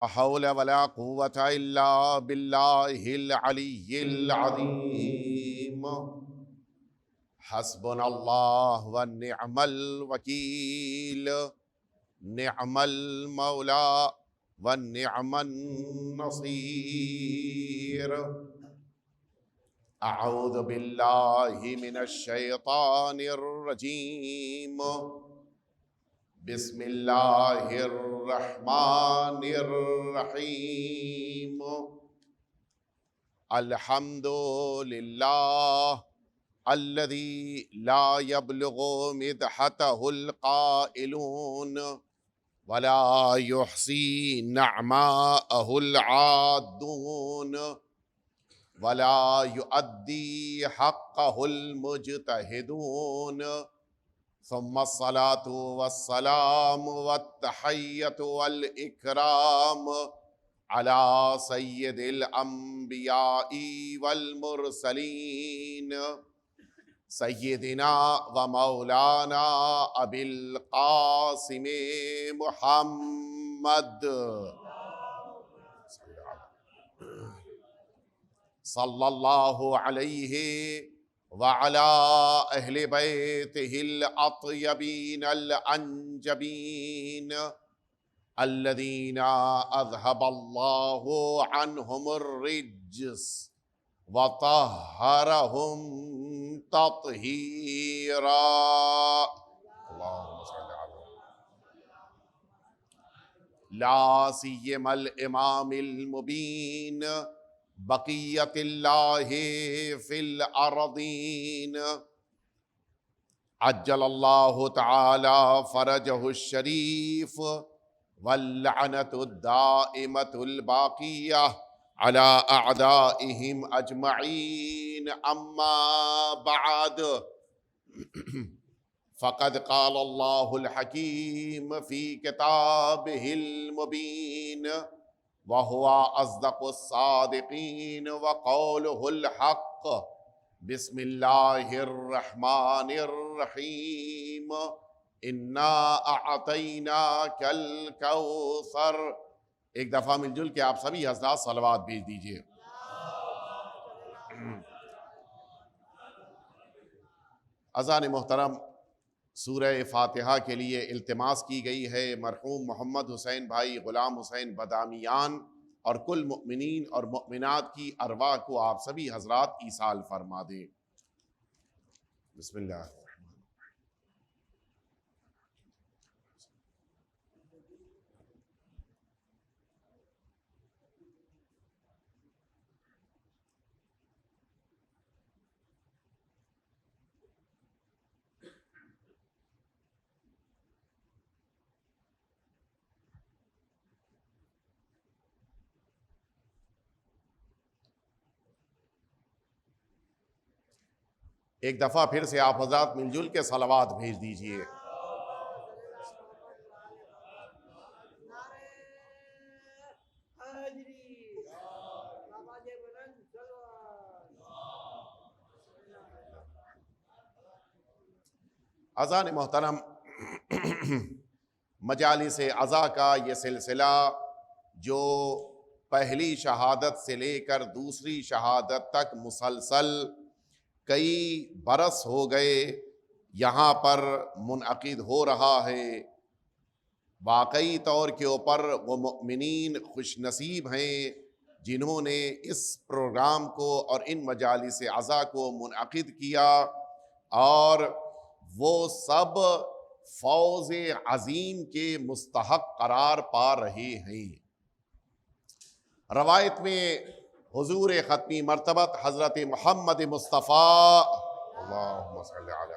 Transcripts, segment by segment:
حول ولا قوة إلا بالله العلي العظيم. حسبنا الله ونعم الوكيل، نعم المولى ونعم النصير. أعوذ بالله من الشيطان الرجيم. بسم الله الرحمن الرحيم. الحمد لله الذي لا يبلغ مدحته القائلون ولا يحصي نعماءه العادون ولا يؤدي حقه المجتهدون. ثم الصلاة والسلام والتحية والإكرام على سيد الأنبياء والمرسلين سيدنا ومولانا أبي القاسم محمد صلى الله عليه وعلى أهل بيته الأطيبين الأنجبين الذين أذهب الله عنهم الرجس وطهرهم تطهيرا. اللهم صل على لا سيما الإمام المبين بقية الله في الأرضين عجل الله تعالى فرجه الشريف واللعنة الدائمة الباقية على أعدائهم أجمعين. أما بعد، فقد قال الله الحكيم في كتابه المبين وهو أصدق الصادقين وقوله الحق. بسم الله الرحمن الرحيم. إنا أعطيناك الكوثر. ایک دفعہ مل جل کے آپ سبھی حضرات صلوات بھیج دیجئے. اذان محترم، سورہ فاتحہ کے لیے التماس کی گئی ہے مرحوم محمد حسین بھائی غلام حسین بادامیان اور کل مؤمنین اور مؤمنات کی ارواح کو آپ سبھی حضرات ایصال فرما دیں. بسم اللہ. ایک دفعہ پھر سے آپ حضرات مل جل کے صلوات بھیج دیجئے. اذان محترم، مجالس عزا کا یہ سلسلہ جو پہلی شہادت سے لے کر دوسری شہادت تک مسلسل کئی برس ہو گئے یہاں پر منعقد ہو رہا ہے، واقعی طور کے اوپر وہ مؤمنین خوش نصیب ہیں جنہوں نے اس پروگرام کو اور ان مجالس عزا کو منعقد کیا، اور وہ سب فوز عظیم کے مستحق قرار پا رہے ہیں. روایت میں حضور ختمی مرتبت حضرت محمد مصطفیٰ اللہم صلی علی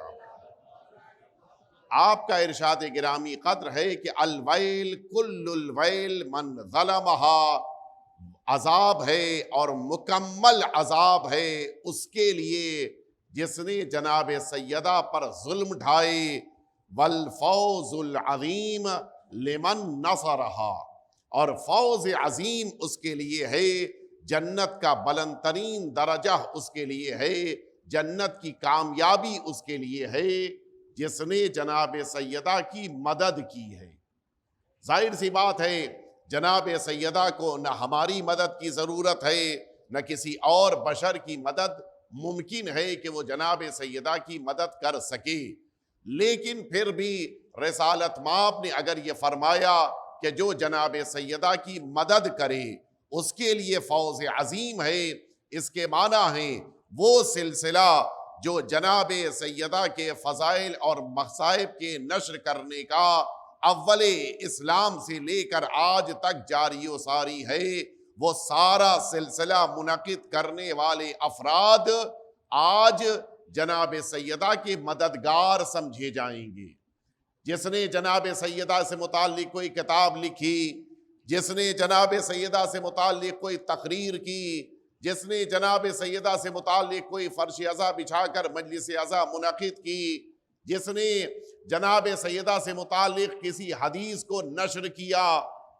آپ کا ارشاد گرامی قدر ہے کہ الویل کل الویل من ظلمہا، عذاب ہے اور مکمل عذاب ہے اس کے لیے جس نے جناب سیدہ پر ظلم ڈھائے. والفوز العظیم لمن نصرہا، اور فوز عظیم اس کے لیے ہے، جنت کا بلند ترین درجہ اس کے لیے ہے، جنت کی کامیابی اس کے لیے ہے جس نے جناب سیدہ کی مدد کی ہے. ظاہر سی بات ہے جناب سیدہ کو نہ ہماری مدد کی ضرورت ہے نہ کسی اور بشر کی مدد ممکن ہے کہ وہ جناب سیدہ کی مدد کر سکے، لیکن پھر بھی رسالت مآب نے اگر یہ فرمایا کہ جو جناب سیدہ کی مدد کرے اس کے لیے فوز عظیم ہے، اس کے معنی ہے وہ سلسلہ جو جناب سیدہ کے فضائل اور مصائب کے نشر کرنے کا اول اسلام سے لے کر آج تک جاری و ساری ہے، وہ سارا سلسلہ منعقد کرنے والے افراد آج جناب سیدہ کے مددگار سمجھے جائیں گے۔ جس نے جناب سیدہ سے متعلق کوئی کتاب لکھی، جس نے جناب سیدہ سے متعلق کوئی تقریر کی، جس نے جناب سیدہ سے متعلق کوئی فرش عزا بچھا کر مجلس عزا منعقد کی، جس نے جناب سیدہ سے متعلق کسی حدیث کو نشر کیا،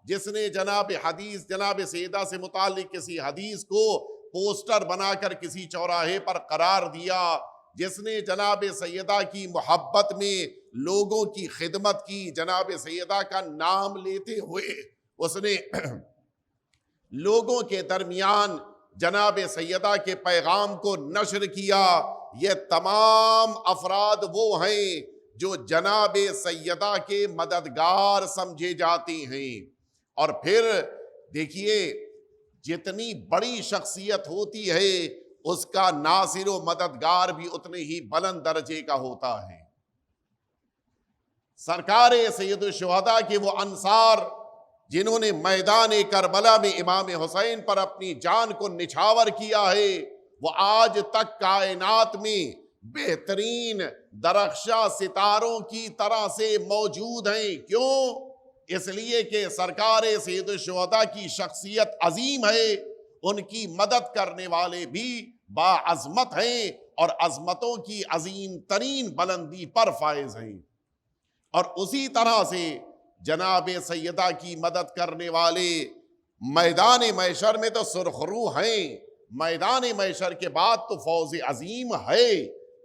جس نے جناب سیدہ سے متعلق کسی حدیث کو پوسٹر بنا کر کسی چوراہے پر قرار دیا، جس نے جناب سیدہ کی محبت میں لوگوں کی خدمت کی، جناب سیدہ کا نام لیتے ہوئے اس نے لوگوں کے درمیان جناب سیدہ کے پیغام کو نشر کیا، یہ تمام افراد وہ ہیں جو جناب سیدہ کے مددگار سمجھے جاتے ہیں۔ اور پھر دیکھیے جتنی بڑی شخصیت ہوتی ہے اس کا ناصر و مددگار بھی اتنے ہی بلند درجے کا ہوتا ہے۔ سرکار سید الشہداء کے وہ انصار جنہوں نے میدان کربلا میں امام حسین پر اپنی جان کو نچھاور کیا ہے، وہ آج تک کائنات میں بہترین درخشاں ستاروں کی طرح سے موجود ہیں۔ کیوں؟ اس لیے کہ سرکار سید الشہداء کی شخصیت عظیم ہے، ان کی مدد کرنے والے بھی باعظمت ہیں اور عظمتوں کی عظیم ترین بلندی پر فائز ہیں۔ اور اسی طرح سے جناب سیدہ کی مدد کرنے والے میدان محشر میں تو سرخرو ہیں، میدان محشر کے بعد تو فوز عظیم ہے،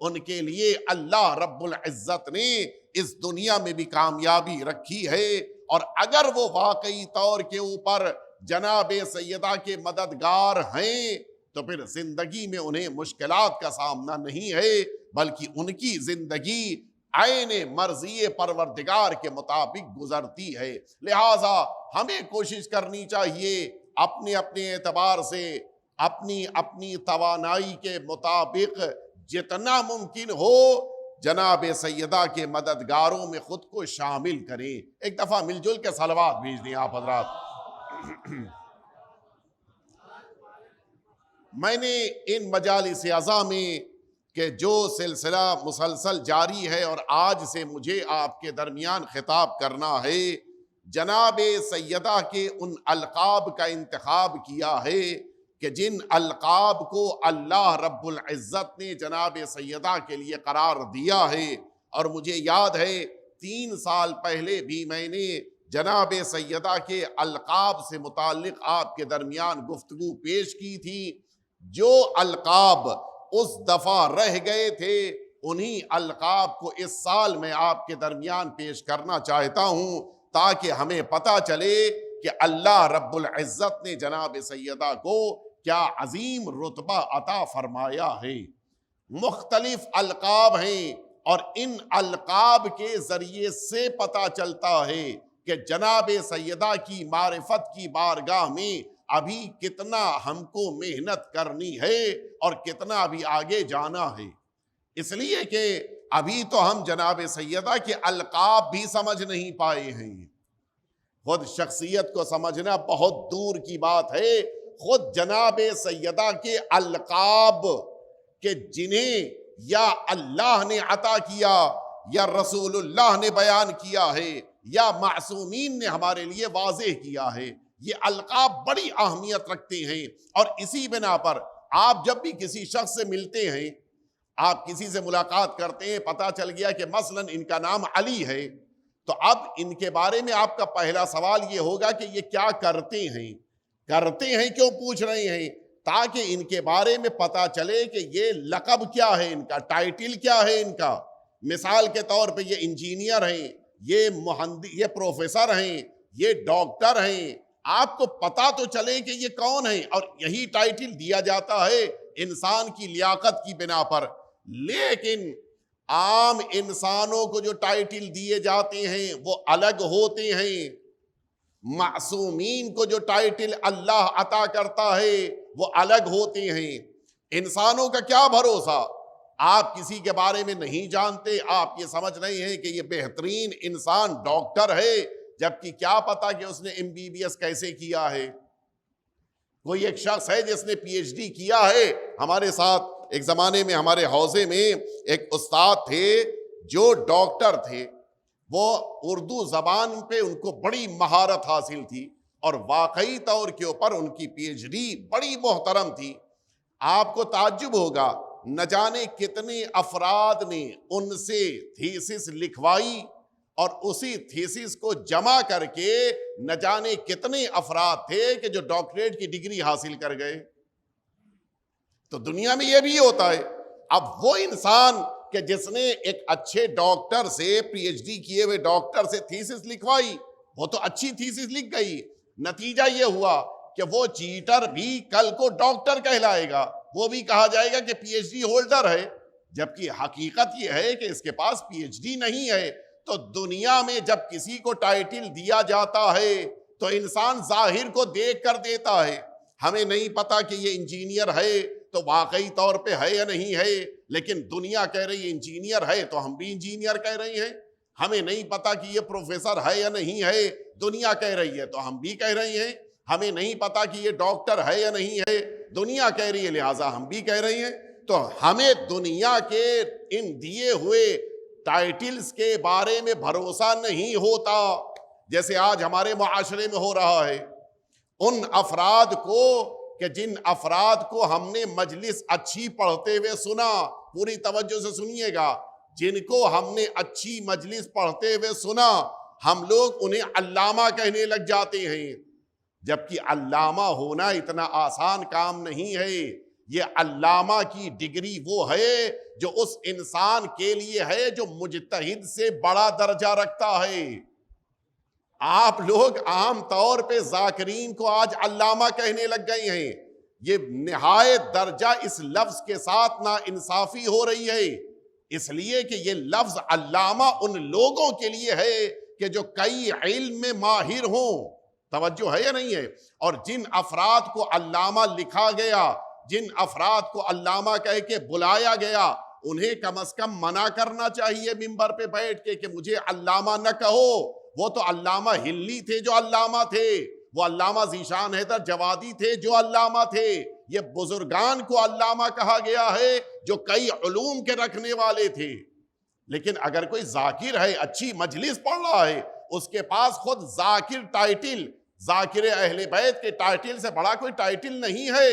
ان کے لیے اللہ رب العزت نے اس دنیا میں بھی کامیابی رکھی ہے۔ اور اگر وہ واقعی طور کے اوپر جناب سیدہ کے مددگار ہیں تو پھر زندگی میں انہیں مشکلات کا سامنا نہیں ہے، بلکہ ان کی زندگی عین مرضی پروردگار کے مطابق گزرتی ہے۔ لہٰذا ہمیں کوشش کرنی چاہیے اپنے اعتبار سے اپنی توانائی کے مطابق جتنا ممکن ہو جناب سیدہ کے مددگاروں میں خود کو شامل کریں۔ ایک دفعہ مل جل کے صلوات بھیج دیں آپ حضرات۔ میں نے ان مجالس عزا میں کہ جو سلسلہ مسلسل جاری ہے اور آج سے مجھے آپ کے درمیان خطاب کرنا ہے، جناب سیدہ کے ان القاب کا انتخاب کیا ہے کہ جن القاب کو اللہ رب العزت نے جناب سیدہ کے لیے قرار دیا ہے۔ اور مجھے یاد ہے 3 سال پہلے بھی میں نے جناب سیدہ کے القاب سے متعلق آپ کے درمیان گفتگو پیش کی تھی۔ جو القاب اس دفعہ رہ گئے تھے انہی القاب کو اس سال میں آپ کے درمیان پیش کرنا چاہتا ہوں، تاکہ ہمیں پتہ چلے کہ اللہ رب العزت نے جناب سیدہ کو کیا عظیم رتبہ عطا فرمایا ہے۔ مختلف القاب ہیں اور ان القاب کے ذریعے سے پتہ چلتا ہے کہ جناب سیدہ کی معرفت کی بارگاہ میں ابھی کتنا ہم کو محنت کرنی ہے اور کتنا ابھی آگے جانا ہے۔ اس لیے کہ ابھی تو ہم جناب سیدہ کے القاب بھی سمجھ نہیں پائے ہیں۔ خود شخصیت کو سمجھنا بہت دور کی بات ہے، خود جناب سیدہ کے القاب کہ جنہیں یا اللہ نے عطا کیا یا رسول اللہ نے بیان کیا ہے یا معصومین نے ہمارے لیے واضح کیا ہے، یہ القاب بڑی اہمیت رکھتے ہیں۔ اور اسی بنا پر آپ جب بھی کسی شخص سے ملتے ہیں، آپ کسی سے ملاقات کرتے ہیں، پتہ چل گیا کہ مثلا ان کا نام علی ہے، تو اب ان کے بارے میں آپ کا پہلا سوال یہ ہوگا کہ یہ کیا کرتے ہیں کیوں پوچھ رہے ہیں؟ تاکہ ان کے بارے میں پتہ چلے کہ یہ لقب کیا ہے، ان کا ٹائٹل کیا ہے ان کا۔ مثال کے طور پہ یہ انجینئر ہیں، یہ پروفیسر ہیں، یہ ڈاکٹر ہیں۔ آپ کو پتا تو چلے کہ یہ کون ہے، اور یہی ٹائٹل دیا جاتا ہے انسان کی لیاقت کی بنا پر۔ لیکن عام انسانوں کو جو ٹائٹل دیے جاتے ہیں وہ الگ ہوتے ہیں، معصومین کو جو ٹائٹل اللہ عطا کرتا ہے وہ الگ ہوتے ہیں۔ انسانوں کا کیا بھروسہ، آپ کسی کے بارے میں نہیں جانتے، آپ یہ سمجھ رہے ہیں کہ یہ بہترین انسان ڈاکٹر ہے، جبکہ کیا پتا کہ اس نے MBBS کیسے کیا ہے۔ کوئی ایک شخص ہے جس نے PhD کیا ہے، ہمارے ساتھ ایک زمانے میں ہمارے حوزے میں ایک استاد تھے جو ڈاکٹر تھے، وہ اردو زبان پہ ان کو بڑی مہارت حاصل تھی، اور واقعی طور کے اوپر ان کی PhD بڑی محترم تھی۔ آپ کو تعجب ہوگا، نہ جانے کتنے افراد نے ان سے تھیسس لکھوائی، اور اسی تھیسس کو جمع کر کے نہ جانے کتنے افراد تھے کہ جو ڈاکٹریٹ کی ڈگری حاصل کر گئے۔ تو دنیا میں یہ بھی ہوتا ہے۔ اب وہ انسان کہ جس نے ایک اچھے ڈاکٹر سے PhD کیے ہوئے ڈاکٹر سے تھیسس لکھوائی، وہ تو اچھی تھیسس لکھ گئی، نتیجہ یہ ہوا کہ وہ چیٹر بھی کل کو ڈاکٹر کہلائے گا، وہ بھی کہا جائے گا کہ PhD ہولڈر ہے، جبکہ حقیقت یہ ہے کہ اس کے پاس PhD نہیں ہے۔ تو دنیا میں جب کسی کو ٹائٹل دیا جاتا ہے تو انسان ظاہر کو دیکھ کر دیتا ہے۔ ہمیں نہیں پتا کہ یہ انجینئر ہے تو واقعی طور پہ ہے یا نہیں ہے، لیکن دنیا کہہ رہی ہے انجینئر ہے تو ہم بھی انجینئر کہہ رہے ہیں۔ ہمیں نہیں پتا کہ یہ پروفیسر ہے یا نہیں ہے، دنیا کہہ رہی ہے تو ہم بھی کہہ رہے ہیں۔ ہمیں نہیں پتا کہ یہ ڈاکٹر ہے یا نہیں ہے، دنیا کہہ رہی ہے، لہٰذا ہم بھی کہہ رہے ہیں۔ تو ہمیں دنیا کے ان دیے ہوئے ٹائٹلز کے بارے میں بھروسہ نہیں ہوتا، جیسے آج ہمارے معاشرے میں ہو رہا ہے۔ ان افراد کو کہ جن افراد کو ہم نے مجلس اچھی پڑھتے ہوئے سنا، پوری توجہ سے سنیے گا، جن کو ہم نے اچھی مجلس پڑھتے ہوئے سنا، ہم لوگ انہیں علامہ کہنے لگ جاتے ہیں، جبکہ علامہ ہونا اتنا آسان کام نہیں ہے۔ یہ علامہ کی ڈگری وہ ہے جو اس انسان کے لیے ہے جو مجتہد سے بڑا درجہ رکھتا ہے۔ آپ لوگ عام طور پہ ذاکرین کو آج علامہ کہنے لگ گئے ہیں۔ یہ نہایت درجہ اس لفظ کے ساتھ نا انصافی ہو رہی ہے، اس لیے کہ یہ لفظ علامہ ان لوگوں کے لیے ہے کہ جو کئی علم میں ماہر ہوں۔ توجہ ہے یا نہیں ہے؟ اور جن افراد کو علامہ لکھا گیا، جن افراد کو علامہ کہہ کے بلایا گیا، انہیں کم از کم منع کرنا چاہیے ممبر پہ بیٹھ کے کہ مجھے علامہ نہ کہو۔ وہ تو علامہ ہلی تھے جو علامہ تھے، وہ علامہ ذیشان حیدر جوادی تھے جو علامہ تھے۔ یہ بزرگان کو علامہ کہا گیا ہے جو کئی علوم کے رکھنے والے تھے۔ لیکن اگر کوئی ذاکر ہے، اچھی مجلس پڑھ رہا ہے، اس کے پاس خود ذاکر ٹائٹل، ذاکر اہل بیت کے ٹائٹل سے بڑا کوئی ٹائٹل نہیں ہے۔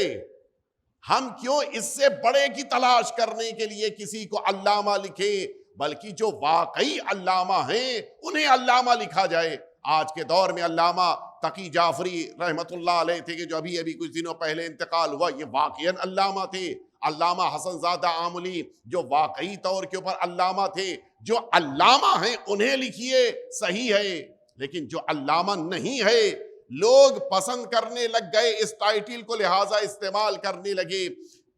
ہم کیوں اس سے بڑے کی تلاش کرنے کے لیے کسی کو علامہ لکھیں، بلکہ جو واقعی علامہ ہیں انہیں علامہ لکھا جائے۔ آج کے دور میں علامہ تقی جعفری رحمت اللہ علیہ تھے کہ جو ابھی کچھ دنوں پہلے انتقال ہوا، یہ واقعاً علامہ تھے۔ علامہ حسن زادہ آملی جو واقعی طور کے اوپر علامہ تھے۔ جو علامہ ہیں انہیں لکھیے، صحیح ہے، لیکن جو علامہ نہیں ہے، لوگ پسند کرنے لگ گئے اس ٹائٹل کو، لہٰذا استعمال کرنے لگے۔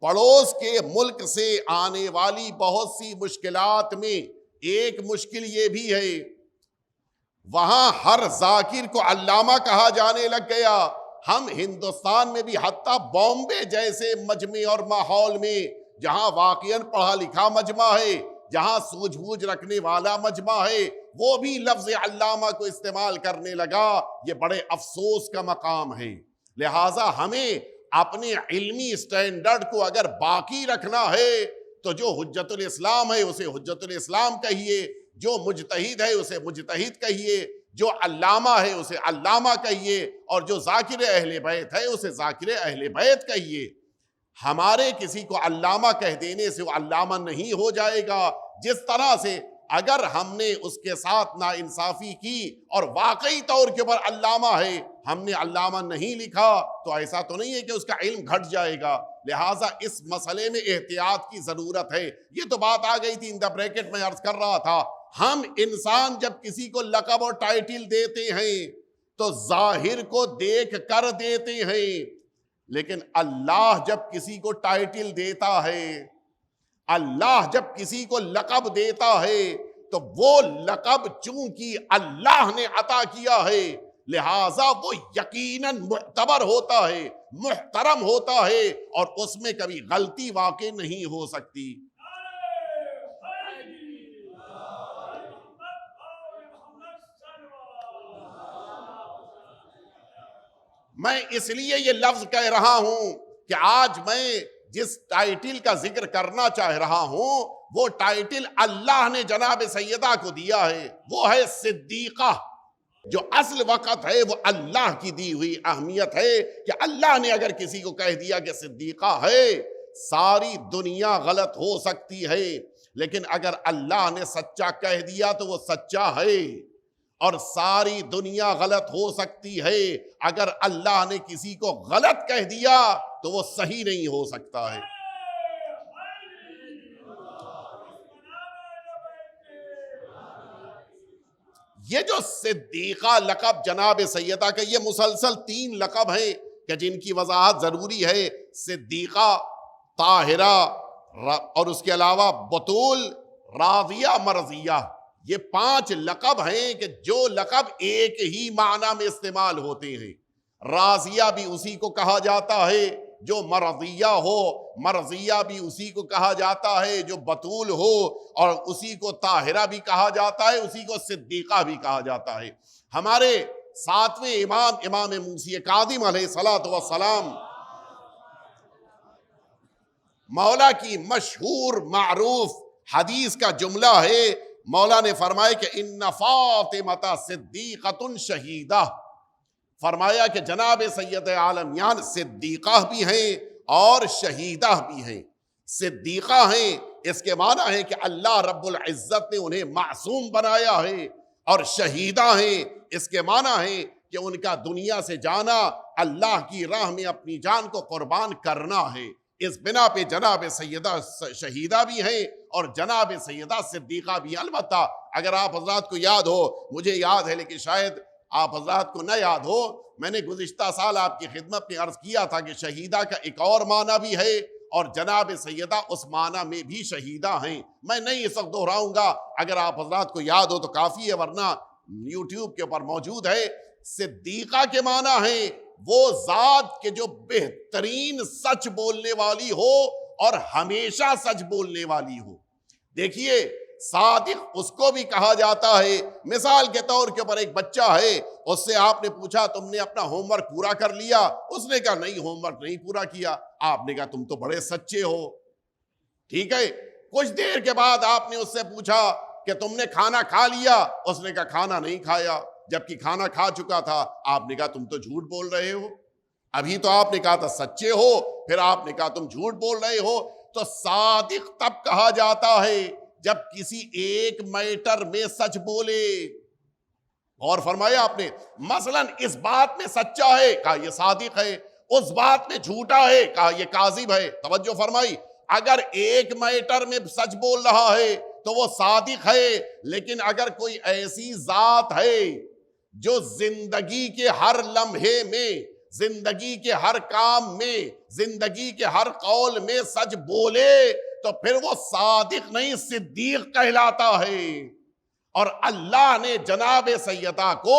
پڑوس کے ملک سے آنے والی بہت سی مشکلات میں ایک مشکل یہ بھی ہے، وہاں ہر ذاکر کو علامہ کہا جانے لگ گیا۔ ہم ہندوستان میں بھی حتیٰ بامبے جیسے مجمع اور ماحول میں، جہاں واقعاً پڑھا لکھا مجمع ہے، جہاں سوجھ بوجھ رکھنے والا مجمع ہے، وہ بھی لفظ علامہ کو استعمال کرنے لگا۔ یہ بڑے افسوس کا مقام ہے۔ لہٰذا ہمیں اپنے علمی سٹینڈرڈ کو اگر باقی رکھنا ہے تو جو حجت الاسلام ہے اسے حجت الاسلام کہیے، جو مجتہد ہے اسے مجتہد کہیے، جو علامہ ہے اسے علامہ کہیے، اور جو ذاکر اہل بیت ہے اسے ذاکر اہل بیت کہیے۔ ہمارے کسی کو علامہ کہہ دینے سے وہ علامہ نہیں ہو جائے گا۔ جس طرح سے اگر ہم نے اس کے ساتھ ناانصافی کی اور واقعی طور کے اوپر علامہ ہے، ہم نے علامہ نہیں لکھا، تو ایسا تو نہیں ہے کہ اس کا علم گھٹ جائے گا۔ لہٰذا اس مسئلے میں احتیاط کی ضرورت ہے۔ یہ تو بات آ گئی تھی ان دا بریکٹ میں عرض کر رہا تھا، ہم انسان جب کسی کو لقب اور ٹائٹل دیتے ہیں تو ظاہر کو دیکھ کر دیتے ہیں، لیکن اللہ جب کسی کو ٹائٹل دیتا ہے، اللہ جب کسی کو لقب دیتا ہے، تو وہ لقب چونکہ اللہ نے عطا کیا ہے، لہٰذا وہ یقیناً معتبر ہوتا ہے، محترم ہوتا ہے، اور اس میں کبھی غلطی واقع نہیں ہو سکتی۔ میں اس لیے یہ لفظ کہہ رہا ہوں کہ آج میں جس ٹائٹل کا ذکر کرنا چاہ رہا ہوں وہ ٹائٹل اللہ نے جناب سیدہ کو دیا ہے، وہ ہے صدیقہ۔ جو اصل وقت ہے وہ اللہ کی دی ہوئی اہمیت ہے کہ اللہ نے اگر کسی کو کہہ دیا کہ صدیقہ ہے، ساری دنیا غلط ہو سکتی ہے، لیکن اگر اللہ نے سچا کہہ دیا تو وہ سچا ہے، اور ساری دنیا غلط ہو سکتی ہے، اگر اللہ نے کسی کو غلط کہہ دیا تو وہ صحیح نہیں ہو سکتا ہے۔ یہ جو صدیقہ لقب جناب سیدہ کا، یہ مسلسل 3 لقب ہیں کہ جن کی وضاحت ضروری ہے۔ صدیقہ، طاہرہ، اور اس کے علاوہ بطول، راضیہ، مرضیہ، یہ 5 لقب ہیں کہ جو لقب ایک ہی معنی میں استعمال ہوتے ہیں۔ راضیہ بھی اسی کو کہا جاتا ہے جو مرضیہ ہو، مرضیہ بھی اسی کو کہا جاتا ہے جو بطول ہو، اور اسی کو طاہرہ بھی کہا جاتا ہے، اسی کو صدیقہ بھی کہا جاتا ہے۔ ہمارے 7ویں امام، امام موسی کاظم علیہ السلام، مولا کی مشہور معروف حدیث کا جملہ ہے، مولا نے فرمایا کہ ان فاطمہ صدیقۃ شہیدہ، فرمایا کہ جناب سید عالمیان صدیقہ بھی ہیں اور شہیدہ بھی ہیں۔ صدیقہ ہیں اس کے معنی ہے کہ اللہ رب العزت نے انہیں معصوم بنایا ہے، اور شہیدہ ہیں اس کے معنی ہے کہ ان کا دنیا سے جانا اللہ کی راہ میں اپنی جان کو قربان کرنا ہے۔ اس بنا پہ جناب سیدہ شہیدہ بھی ہیں اور جناب سیدہ صدیقہ بھی ہیں۔ البتہ اگر آپ حضرات کو یاد ہو، مجھے یاد ہے لیکن شاید آپ حضرات کو نہ یاد ہو، میں نے گزشتہ سال آپ کی خدمت میں عرض کیا تھا کہ شہیدہ کا ایک اور معنی بھی ہے، اور جناب سیدہ اس معنی میں بھی شہیدہ ہیں۔ میں نہیں اس وقت دہراؤں گا، اگر آپ حضرات کو یاد ہو تو کافی ہے، ورنہ یوٹیوب کے اوپر موجود ہے۔ صدیقہ کے معنی ہے وہ ذات کہ جو بہترین سچ بولنے والی ہو اور ہمیشہ سچ بولنے والی ہو۔ دیکھیے، صادق اس کو بھی کہا جاتا ہے۔ مثال کے طور کے اوپر ایک بچہ ہے، اس سے آپ نے پوچھا تم نے اپنا ہوم ورک پورا کر لیا؟ اس نے کہا نہیں، ہوم ورک نہیں پورا کیا۔ آپ نے کہا تم تو بڑے سچے ہو، ٹھیک ہے۔ کچھ دیر کے بعد آپ نے اس سے پوچھا کہ تم نے کھانا کھا لیا؟ اس نے کہا کھانا نہیں کھایا، جبکہ کھانا کھا چکا تھا۔ آپ نے کہا تم تو جھوٹ بول رہے ہو، ابھی تو آپ نے کہا تھا سچے ہو، پھر آپ نے کہا تم جھوٹ بول رہے ہو۔ تو صادق تب کہا جاتا ہے جب کسی ایک میٹر میں سچ بولے۔ اور فرمایا آپ نے، مثلا اس بات میں سچا ہے، کہا یہ صادق ہے، اس بات میں جھوٹا ہے، کہا یہ کاذب ہے۔ توجہ فرمائی، اگر ایک میٹر میں سچ بول رہا ہے تو وہ صادق ہے، لیکن اگر کوئی ایسی ذات ہے جو زندگی کے ہر لمحے میں، زندگی کے ہر کام میں، زندگی کے ہر قول میں سچ بولے تو پھر وہ صادق نہیں صدیق کہلاتا ہے۔ اور اللہ نے جناب سیدہ کو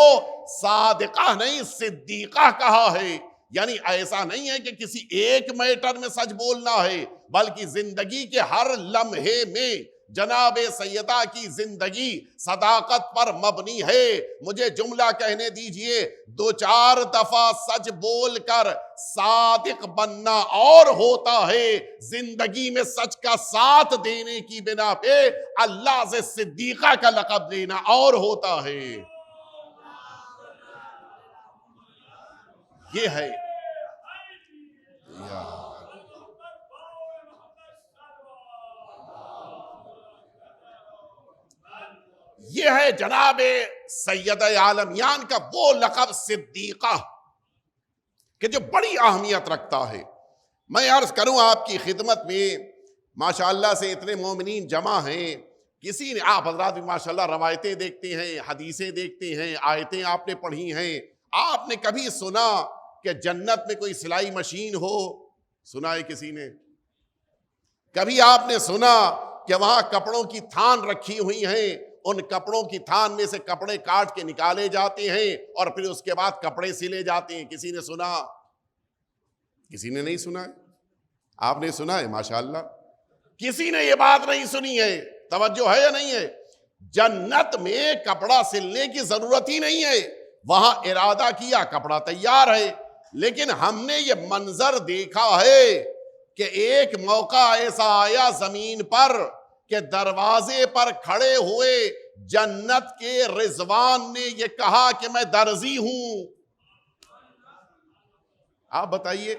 صادقہ نہیں صدیقہ کہا ہے، یعنی ایسا نہیں ہے کہ کسی ایک میٹر میں سچ بولنا ہے، بلکہ زندگی کے ہر لمحے میں جناب سیدہ کی زندگی صداقت پر مبنی ہے۔ مجھے جملہ کہنے دیجئے، 2-4 دفعہ سچ بول کر صادق بننا اور ہوتا ہے، زندگی میں سچ کا ساتھ دینے کی بنا پہ اللہ سے صدیقہ کا لقب لینا اور ہوتا ہے۔ یہ ہے یہ ہے جناب سید عالمیان کا وہ لقب صدیقہ کہ جو بڑی اہمیت رکھتا ہے۔ میں عرض کروں آپ کی خدمت میں، ماشاءاللہ سے اتنے مومنین جمع ہیں، کسی نے، آپ حضرات بھی ماشاءاللہ روایتیں دیکھتے ہیں، حدیثیں دیکھتے ہیں، آیتیں آپ نے پڑھی ہیں، آپ نے کبھی سنا کہ جنت میں کوئی سلائی مشین ہو؟ سنا ہے کسی نے؟ کبھی آپ نے سنا کہ وہاں کپڑوں کی تھان رکھی ہوئی ہیں، ان کپڑوں کی تھان میں سے کپڑے کاٹ کے نکالے جاتے ہیں اور پھر اس کے بعد کپڑے سلے جاتے ہیں؟ کسی نے سنا؟ کسی نے نہیں سنا ہے؟ آپ نے سنا ہے؟ ماشاءاللہ کسی نے یہ بات نہیں سنی ہے۔ توجہ ہے یا نہیں ہے؟ جنت میں کپڑا سلنے کی ضرورت ہی نہیں ہے، وہاں ارادہ کیا کپڑا تیار ہے۔ لیکن ہم نے یہ منظر دیکھا ہے کہ ایک موقع ایسا آیا زمین پر کہ دروازے پر کھڑے ہوئے جنت کے رضوان نے یہ کہا کہ میں درزی ہوں۔ آپ بتائیے،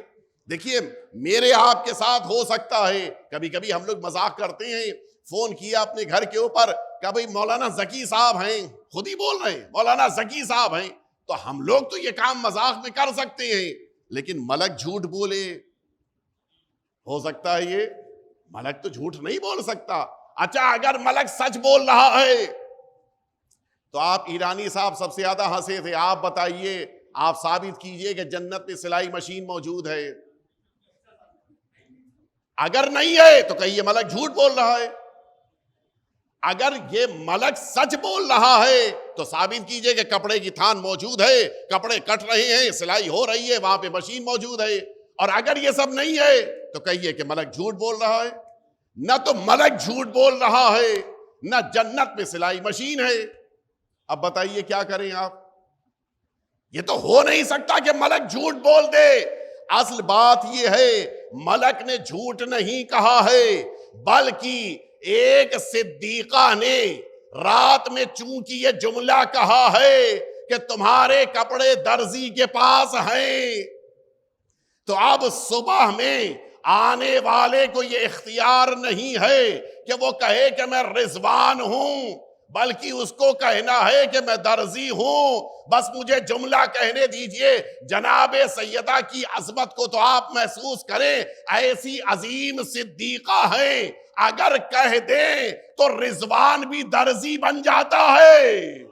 دیکھیے میرے آپ کے ساتھ ہو سکتا ہے، کبھی کبھی ہم لوگ مذاق کرتے ہیں، فون کیا اپنے گھر کے اوپر کہ بھئی مولانا زکی صاحب ہیں، خود ہی بول رہے ہیں مولانا زکی صاحب ہیں، تو ہم لوگ تو یہ کام مذاق میں کر سکتے ہیں، لیکن ملک جھوٹ بولے؟ ہو سکتا ہے یہ؟ ملک تو جھوٹ نہیں بول سکتا۔ اچھا اگر ملک سچ بول رہا ہے تو آپ ایرانی صاحب سب سے زیادہ ہنسے تھے، آپ بتائیے، آپ ثابت کیجئے کہ جنت میں سلائی مشین موجود ہے۔ اگر نہیں ہے تو کہیے ملک جھوٹ بول رہا ہے، اگر یہ ملک سچ بول رہا ہے تو ثابت کیجئے کہ کپڑے کی تھان موجود ہے، کپڑے کٹ رہے ہیں، سلائی ہو رہی ہے، وہاں پہ مشین موجود ہے۔ اور اگر یہ سب نہیں ہے تو کہیے کہ ملک جھوٹ بول رہا ہے۔ نہ تو ملک جھوٹ بول رہا ہے، نہ جنت میں سلائی مشین ہے۔ اب بتائیے کیا کریں آپ؟ یہ تو ہو نہیں سکتا کہ ملک جھوٹ بول دے۔ اصل بات یہ ہے ملک نے جھوٹ نہیں کہا ہے، بلکہ ایک صدیقہ نے رات میں چونکہ یہ جملہ کہا ہے کہ تمہارے کپڑے درزی کے پاس ہیں، تو اب صبح میں آنے والے کو یہ اختیار نہیں ہے کہ وہ کہے کہ میں رضوان ہوں، بلکہ اس کو کہنا ہے کہ میں درزی ہوں۔ بس مجھے جملہ کہنے دیجئے، جناب سیدہ کی عظمت کو تو آپ محسوس کریں، ایسی عظیم صدیقہ ہیں، اگر کہہ دیں تو رضوان بھی درزی بن جاتا ہے۔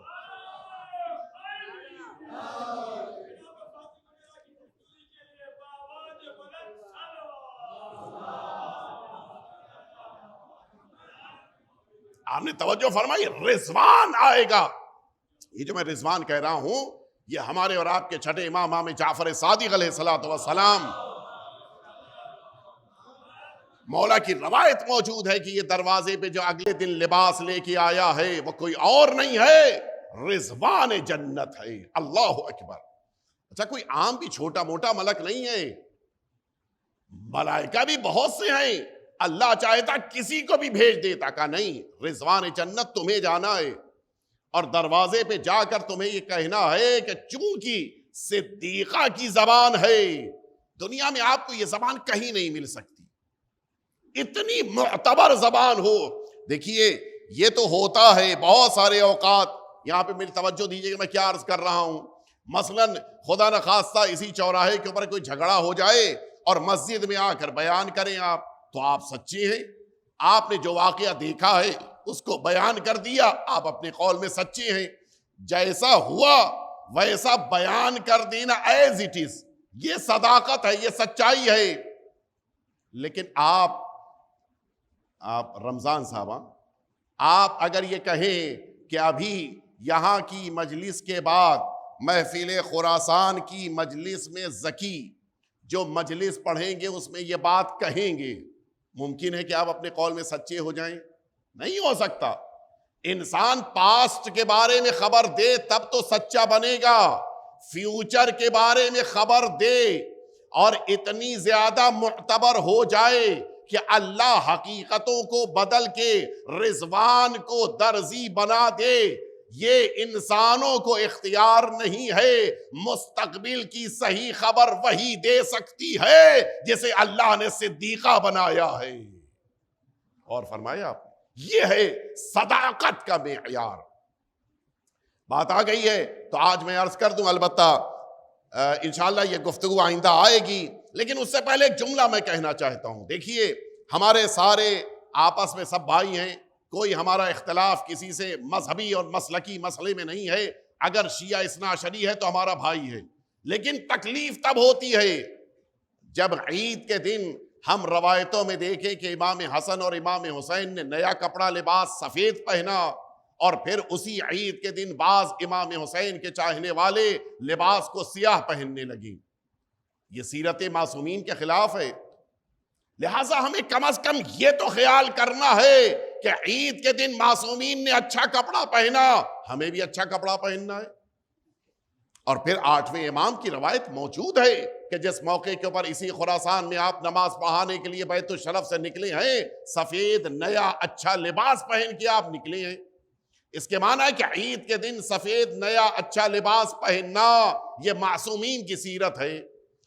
آپ نے توجہ فرمائی، رضوان آئے گا۔ یہ جو میں رضوان کہہ رہا ہوں یہ ہمارے اور آپ کے چھٹے امام امام جعفر صادق علیہ السلام، مولا کی روایت موجود ہے کہ یہ دروازے پہ جو اگلے دن لباس لے کے آیا ہے وہ کوئی اور نہیں ہے، رضوان جنت ہے۔ اللہ اکبر۔ اچھا کوئی عام بھی چھوٹا موٹا ملک نہیں ہے، ملائکہ بھی بہت سے ہیں، اللہ چاہتا کسی کو بھی بھیج دیتا، کہا نہیں رضوان جنت تمہیں جانا ہے، اور دروازے پہ جا کر تمہیں یہ کہنا ہے کہ چونکہ صدیقہ کی زبان ہے، دنیا میں آپ کو یہ زبان کہیں نہیں مل سکتی، اتنی معتبر زبان ہو۔ دیکھیے یہ تو ہوتا ہے بہت سارے اوقات، یہاں پہ میری توجہ دیجیے کہ میں کیا عرض کر رہا ہوں۔ مثلا خدا نخواستہ اسی چوراہے کے اوپر کوئی جھگڑا ہو جائے اور مسجد میں آ کر بیان کریں آپ، تو آپ سچے ہیں، آپ نے جو واقعہ دیکھا ہے اس کو بیان کر دیا، آپ اپنے قول میں سچے ہیں، جیسا ہوا ویسا بیان کر دینا ایز اٹ از، یہ صداقت ہے، یہ سچائی ہے۔ لیکن آپ رمضان صاحب، آپ اگر یہ کہیں کہ ابھی یہاں کی مجلس کے بعد محفل خراسان کی مجلس میں زکی جو مجلس پڑھیں گے اس میں یہ بات کہیں گے، ممکن ہے کہ آپ اپنے قول میں سچے ہو جائیں؟ نہیں ہو سکتا۔ انسان پاسٹ کے بارے میں خبر دے تب تو سچا بنے گا، فیوچر کے بارے میں خبر دے اور اتنی زیادہ معتبر ہو جائے کہ اللہ حقیقتوں کو بدل کے رضوان کو درزی بنا دے، یہ انسانوں کو اختیار نہیں ہے۔ مستقبل کی صحیح خبر وہی دے سکتی ہے جسے اللہ نے صدیقہ بنایا ہے۔ اور فرمایا یہ ہے صداقت کا معیار۔ بات آ گئی ہے تو آج میں عرض کر دوں، البتہ انشاءاللہ یہ گفتگو آئندہ آئے گی، لیکن اس سے پہلے ایک جملہ میں کہنا چاہتا ہوں۔ دیکھیے ہمارے سارے آپس میں سب بھائی ہیں، کوئی ہمارا اختلاف کسی سے مذہبی اور مسلکی مسئلے میں نہیں ہے، اگر شیعہ اثنا عشری ہے تو ہمارا بھائی ہے، لیکن تکلیف تب ہوتی ہے جب عید کے دن ہم روایتوں میں دیکھیں کہ امام حسن اور امام حسین نے نیا کپڑا لباس سفید پہنا، اور پھر اسی عید کے دن بعض امام حسین کے چاہنے والے لباس کو سیاہ پہننے لگیں۔ یہ سیرت معصومین کے خلاف ہے۔ لہٰذا ہمیں کم از کم یہ تو خیال کرنا ہے کہ عید کے دن معصومین نے اچھا کپڑا پہنا، ہمیں بھی اچھا کپڑا پہننا ہے۔ اور پھر 8ویں امام کی روایت موجود ہے کہ جس موقع کے اوپر اسی خراسان میں آپ نماز پڑھانے کے لیے بیت الشرف سے نکلے ہیں، سفید نیا اچھا لباس پہن کے آپ نکلے ہیں۔ اس کے معنی ہے کہ عید کے دن سفید نیا اچھا لباس پہننا یہ معصومین کی سیرت ہے۔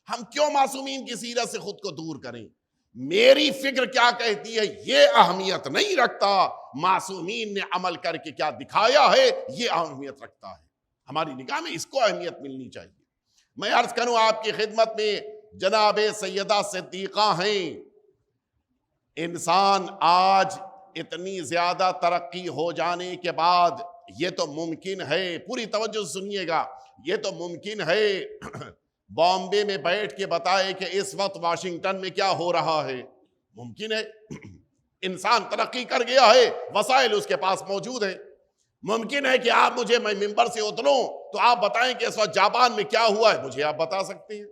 ہم کیوں معصومین کی سیرت سے خود کو دور کریں؟ میری فکر کیا کہتی ہے یہ اہمیت نہیں رکھتا، معصومین نے عمل کر کے کیا دکھایا ہے یہ اہمیت رکھتا ہے۔ ہماری نگاہ میں اس کو اہمیت ملنی چاہیے۔ میں عرض کروں آپ کی خدمت میں، جناب سیدہ صدیقہ ہیں۔ انسان آج اتنی زیادہ ترقی ہو جانے کے بعد یہ تو ممکن ہے، پوری توجہ سے سنیے گا، یہ تو ممکن ہے بامبے میں بیٹھ کے بتائے کہ اس وقت واشنگٹن میں کیا ہو رہا ہے، ممکن ہے۔ انسان ترقی کر گیا ہے، وسائل اس کے پاس موجود ہیں۔ ممکن ہے کہ آپ میں ممبر سے اتروں تو آپ بتائیں کہ اس وقت جاپان میں کیا ہوا ہے، مجھے آپ بتا سکتے ہیں۔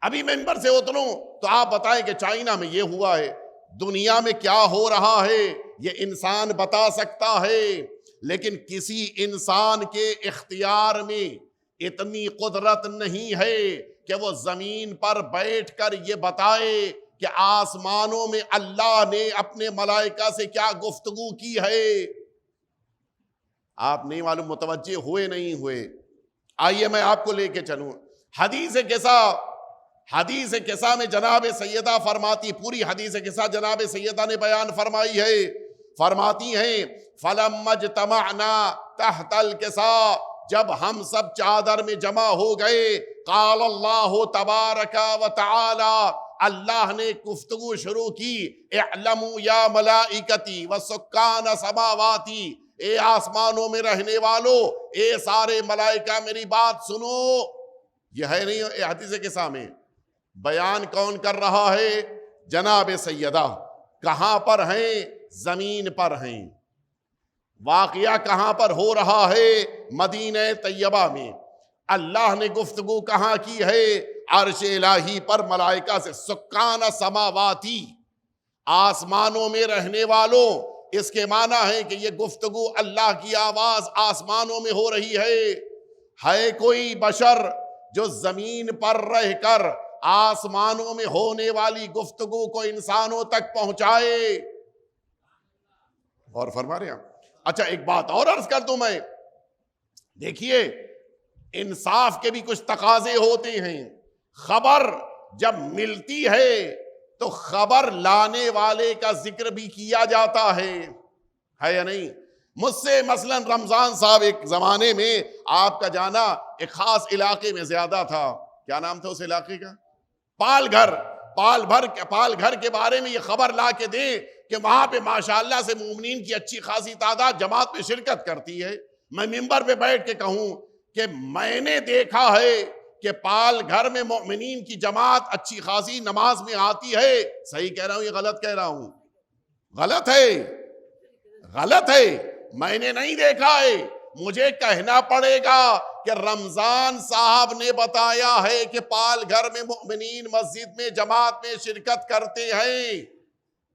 ابھی ممبر سے اتروں تو آپ بتائیں کہ چائنا میں یہ ہوا ہے۔ دنیا میں کیا ہو رہا ہے یہ انسان بتا سکتا ہے، لیکن کسی انسان کے اختیار میں اتنی قدرت نہیں ہے کہ وہ زمین پر بیٹھ کر یہ بتائے کہ آسمانوں میں اللہ نے اپنے ملائکہ سے کیا گفتگو کی ہے۔ آپ نہیں معلوم متوجہ ہوئے نہیں ہوئے؟ آئیے میں آپ کو لے کے چلوں۔ حدیث قصہ میں جناب سیدہ فرماتی، پوری حدیث قصہ جناب سیدہ نے بیان فرمائی ہے، فرماتی ہیں فَلَمَّا اجْتَمَعْنَا تَحْتَ الْقِصَىٰ، جب ہم سب چادر میں جمع ہو گئے، قال اللہ تبارک و تعالی، اللہ نے گفتگو شروع کی، اعلموا یا ملائکتی وسکان سماواتی، اے آسمانوں میں رہنے والو، اے سارے ملائکہ میری بات سنو۔ یہ ہے نہیں حدیث قصہ میں، بیان کون کر رہا ہے؟ جناب سیدہ۔ کہاں پر ہیں؟ زمین پر ہیں۔ واقعہ کہاں پر ہو رہا ہے؟ مدینہ طیبہ میں۔ اللہ نے گفتگو کہاں کی ہے؟ عرش الہی پر ملائکہ سے، سکان سماواتی، آسمانوں میں رہنے والوں۔ اس کے معنی ہے کہ یہ گفتگو، اللہ کی آواز آسمانوں میں ہو رہی ہے کوئی بشر جو زمین پر رہ کر آسمانوں میں ہونے والی گفتگو کو انسانوں تک پہنچائے؟ اور فرما رہے ہیں۔ اچھا ایک بات اور عرض کر دوں میں، دیکھیے انصاف کے بھی کچھ تقاضے ہوتے ہیں۔ خبر جب ملتی ہے تو خبر لانے والے کا ذکر بھی کیا جاتا ہے یا نہیں؟ مجھ سے مثلا رمضان صاحب ایک زمانے میں آپ کا جانا ایک خاص علاقے میں زیادہ تھا، کیا نام تھا اس علاقے کا؟ پال گھر کے بارے میں یہ خبر لا کے دیں کہ وہاں پہ ماشاءاللہ سے مومنین کی اچھی خاصی تعداد جماعت میں شرکت کرتی ہے۔ میں ممبر پہ بیٹھ کے کہوں کہ میں نے دیکھا ہے کہ پال گھر میں مومنین کی جماعت اچھی خاصی نماز میں آتی ہے، صحیح کہہ رہا ہوں یہ غلط کہہ رہا ہوں؟ غلط ہے، میں نے نہیں دیکھا ہے۔ مجھے کہنا پڑے گا کہ رمضان صاحب نے بتایا ہے کہ پال گھر میں مومنین مسجد میں جماعت میں شرکت کرتے ہیں۔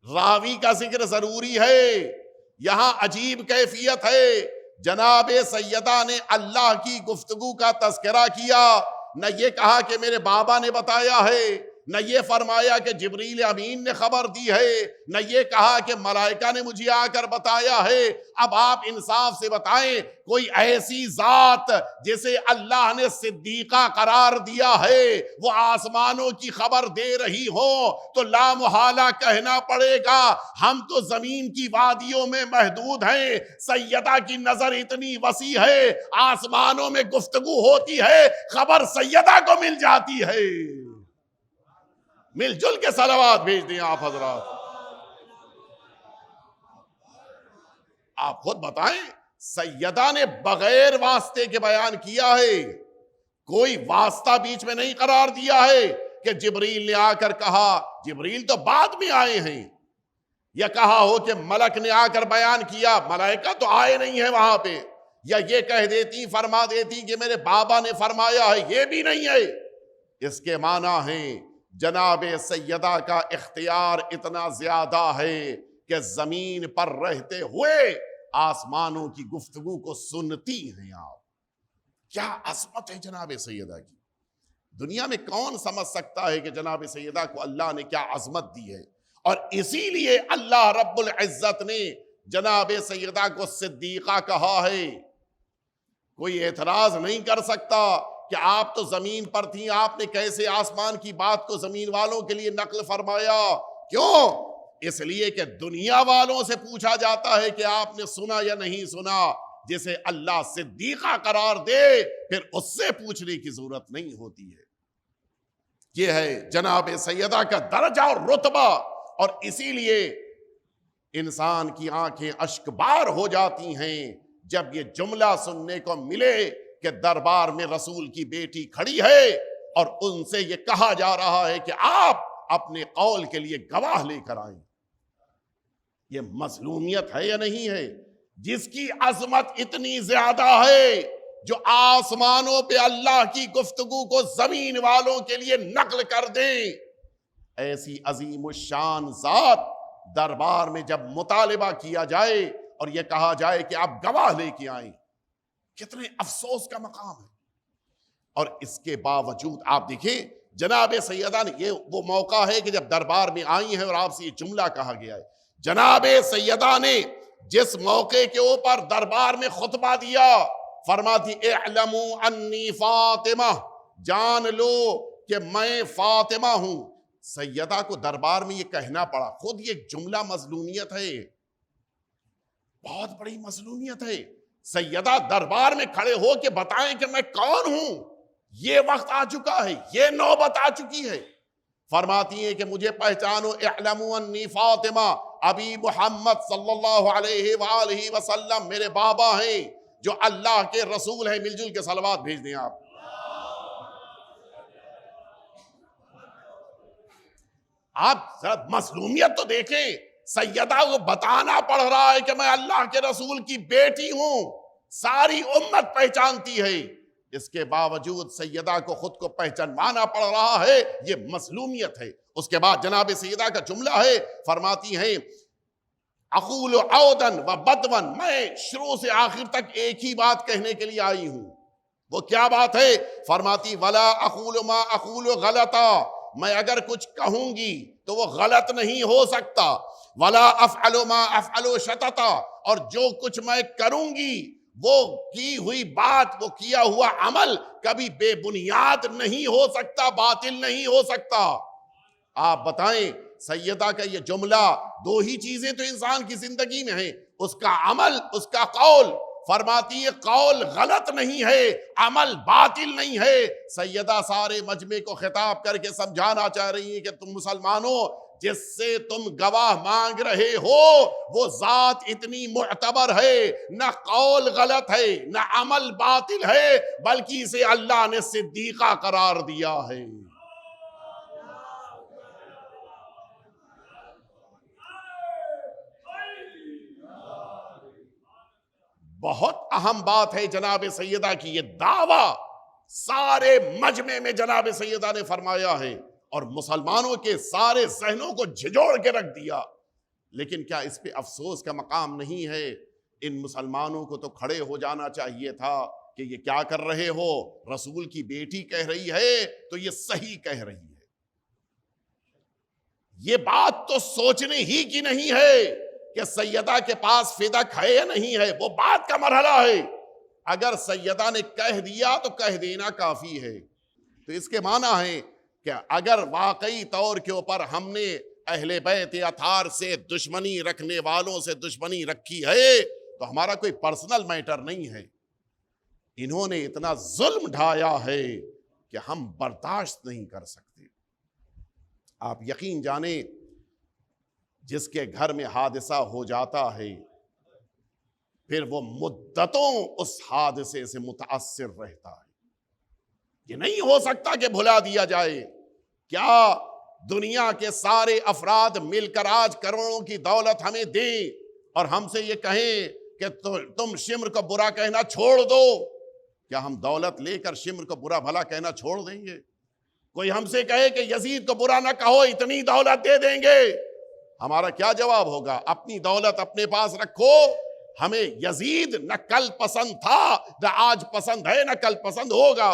راوی کا ذکر ضروری ہے۔ یہاں عجیب کیفیت ہے، جناب سیدہ نے اللہ کی گفتگو کا تذکرہ کیا، نہ یہ کہا کہ میرے بابا نے بتایا ہے، نہ یہ فرمایا کہ جبریل امین نے خبر دی ہے، نہ یہ کہا کہ ملائکہ نے مجھے آ کر بتایا ہے۔ اب آپ انصاف سے بتائیں، کوئی ایسی ذات جسے اللہ نے صدیقہ قرار دیا ہے وہ آسمانوں کی خبر دے رہی ہو تو لا محالہ کہنا پڑے گا ہم تو زمین کی وادیوں میں محدود ہیں، سیدہ کی نظر اتنی وسیع ہے، آسمانوں میں گفتگو ہوتی ہے، خبر سیدہ کو مل جاتی ہے۔ مل جل کے صلوات بھیج دیں آپ حضرات۔ آپ خود بتائیں سیدہ نے بغیر واسطے کے بیان کیا ہے، کوئی واسطہ بیچ میں نہیں قرار دیا ہے کہ جبریل نے آ کر کہا، جبریل تو بعد میں آئے ہیں، یا کہا ہو کہ ملک نے آ کر بیان کیا، ملائکہ تو آئے نہیں ہیں وہاں پہ، یا یہ کہہ دیتی فرما دیتی کہ میرے بابا نے فرمایا ہے، یہ بھی نہیں ہے۔ اس کے معنی ہے جناب سیدہ کا اختیار اتنا زیادہ ہے کہ زمین پر رہتے ہوئے آسمانوں کی گفتگو کو سنتی ہیں آپ۔ کیا عظمت ہے جناب سیدہ کی، دنیا میں کون سمجھ سکتا ہے کہ جناب سیدہ کو اللہ نے کیا عظمت دی ہے، اور اسی لیے اللہ رب العزت نے جناب سیدہ کو صدیقہ کہا ہے۔ کوئی اعتراض نہیں کر سکتا کہ آپ تو زمین پر تھیں، آپ نے کیسے آسمان کی بات کو زمین والوں کے لیے نقل فرمایا؟ کیوں؟ اس لیے کہ دنیا والوں سے پوچھا جاتا ہے کہ آپ نے سنا یا نہیں سنا، جسے اللہ صدیقہ قرار دے پھر اس سے پوچھنے کی ضرورت نہیں ہوتی ہے۔ یہ ہے جناب سیدہ کا درجہ اور رتبہ، اور اسی لیے انسان کی آنکھیں اشکبار ہو جاتی ہیں جب یہ جملہ سننے کو ملے کہ دربار میں رسول کی بیٹی کھڑی ہے اور ان سے یہ کہا جا رہا ہے کہ آپ اپنے قول کے لیے گواہ لے کر آئیں۔ یہ مظلومیت ہے یا نہیں ہے؟ جس کی عظمت اتنی زیادہ ہے، جو آسمانوں پہ اللہ کی گفتگو کو زمین والوں کے لیے نقل کر دیں، ایسی عظیم الشان ذات دربار میں جب مطالبہ کیا جائے اور یہ کہا جائے کہ آپ گواہ لے کے آئیں، کتنے افسوس کا مقام ہے۔ اور اس کے باوجود آپ دیکھیں جناب سیدہ نے، یہ وہ موقع ہے کہ جب دربار میں آئی ہیں اور آپ سے یہ جملہ کہا گیا ہے۔ جناب سیدہ نے جس موقع کے اوپر دربار میں خطبہ دیا، فرماتی اعلموا انی فاطمہ، جان لو کہ میں فاطمہ ہوں۔ سیدہ کو دربار میں یہ کہنا پڑا، خود یہ جملہ مظلومیت ہے، بہت بڑی مظلومیت ہے۔ سیدہ دربار میں کھڑے ہو کے بتائیں کہ میں کون ہوں، یہ وقت آ چکا ہے، یہ نوبت آ چکی ہے۔ فرماتی ہیں کہ مجھے پہچانو، اعلموا انی فاطمہ، ابھی محمد صلی اللہ علیہ وآلہ وسلم میرے بابا ہیں جو اللہ کے رسول ہیں۔ مل جل کے صلوات بھیج دیں آپ۔ آپ ذرا مظلومیت تو دیکھیں، سیدہ کو بتانا پڑ رہا ہے کہ میں اللہ کے رسول کی بیٹی ہوں، ساری امت پہچانتی ہے، اس کے باوجود سیدہ کو خود کو پہچانوانا پڑ رہا ہے، یہ مظلومیت ہے۔ اس کے بعد جناب سیدہ کا جملہ ہے، فرماتی ہیں اقول عودا و بدوا، میں شروع سے آخر تک ایک ہی بات کہنے کے لیے آئی ہوں۔ وہ کیا بات ہے؟ فرماتی ولا اقول ما اقول غلطا، میں اگر کچھ کہوں گی تو وہ غلط نہیں ہو سکتا، ولا افعل ما افعل شططا، اور جو کچھ میں کروں گی وہ کی ہوئی بات، وہ کیا ہوا عمل کبھی بے بنیاد نہیں ہو سکتا، باطل نہیں ہو سکتا۔ آپ بتائیں سیدہ کا یہ جملہ، دو ہی چیزیں تو انسان کی زندگی میں ہیں، اس کا عمل، اس کا قول۔ فرماتی ہے قول غلط نہیں ہے، عمل باطل نہیں ہے۔ سیدہ سارے مجمع کو خطاب کر کے سمجھانا چاہ رہی ہیں کہ تم مسلمانوں، جس سے تم گواہ مانگ رہے ہو وہ ذات اتنی معتبر ہے، نہ قول غلط ہے نہ عمل باطل ہے، بلکہ اسے اللہ نے صدیقہ قرار دیا ہے۔ بہت اہم بات ہے جناب سیدہ کی یہ دعویٰ، سارے مجمع میں جناب سیدہ نے فرمایا ہے اور مسلمانوں کے سارے ذہنوں کو جھجوڑ کے رکھ دیا۔ لیکن کیا اس پہ افسوس کا مقام نہیں ہے؟ ان مسلمانوں کو تو کھڑے ہو جانا چاہیے تھا کہ یہ کیا کر رہے ہو، رسول کی بیٹی کہہ رہی ہے تو یہ صحیح کہہ رہی ہے، یہ بات تو سوچنے ہی کی نہیں ہے کہ سیدہ کے پاس فدق ہے یا نہیں ہے، وہ بات کا مرحلہ ہے۔ اگر سیدہ نے کہہ دیا تو کہہ دینا کافی ہے۔ تو اس کے معنی ہے کہ اگر واقعی طور کے اوپر ہم نے اہل بیت اطہار سے دشمنی رکھنے والوں سے دشمنی رکھی ہے تو ہمارا کوئی پرسنل میٹر نہیں ہے، انہوں نے اتنا ظلم ڈھایا ہے کہ ہم برداشت نہیں کر سکتے۔ آپ یقین جانیں جس کے گھر میں حادثہ ہو جاتا ہے پھر وہ مدتوں اس حادثے سے متاثر رہتا ہے۔ یہ نہیں ہو سکتا کہ بھلا دیا جائے۔ کیا دنیا کے سارے افراد مل کر آج کروڑوں کی دولت ہمیں دیں اور ہم سے یہ کہیں کہ تم شمر کو برا کہنا چھوڑ دو؟ کیا ہم دولت لے کر شمر کو برا بھلا کہنا چھوڑ دیں گے؟ کوئی ہم سے کہے کہ یزید کو برا نہ کہو، اتنی دولت دے دیں گے، ہمارا کیا جواب ہوگا؟ اپنی دولت اپنے پاس رکھو، ہمیں یزید نہ کل پسند تھا، نہ آج پسند ہے، نہ کل پسند ہوگا۔